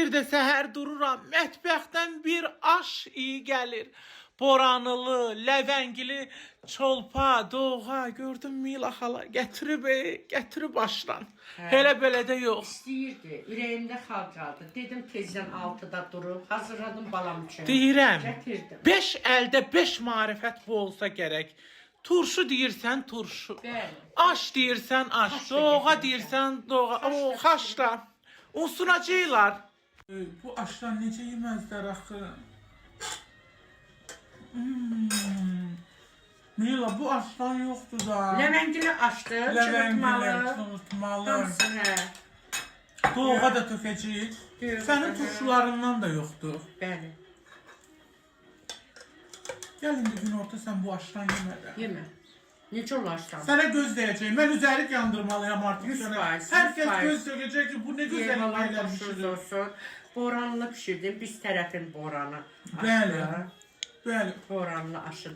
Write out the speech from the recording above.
Bir də səhər dururam, mətbəxdən bir aş iyi gəlir. Boranılı, ləvəngili, çolpa, doğğa, gördün mü İla xala? Gətirib aşdan. Elə belə də yox. İstəyirdi, ürəyimdə xalqaldı. Dedim tezdən 6-da durub, hazırladım balam üçün. Deyirəm, Gətirdim. 5 əldə 5 marifət bu olsa gərək. Turşu deyirsən turşu. Bəli. Aş deyirsən aş. Xaş da Doğğa gətirəcəm. deyirsən doğğa. O xaş da. Unsunacaqlar. Bu aşdan necə yeməzlər axı? Mila, bu aşdan yoxdur da. Ləvəngili açdı, Ləvəngili, çırpmalı. çırpmalı. Hamısı, hə. Doğğa da tökəcəyik. Yox, Sənin hə. turşularından da yoxdur. Bəli. Gəl indi günorta sən bu aşdan yemə. Yemə. Necə olarsan? Sənə göz dəyəcək. Mən üzərik yandırmalıyam artıq 100%, sənə. Hər kəs 100%. göz dəyəcək ki, bu ne gözəl Yemələr yeməklər xoşunuz bişirir. olsun. Boranlı pişirdim, biz tərəfin boranı. Bəli. Aşdı. Bəli. Boranlı aşı.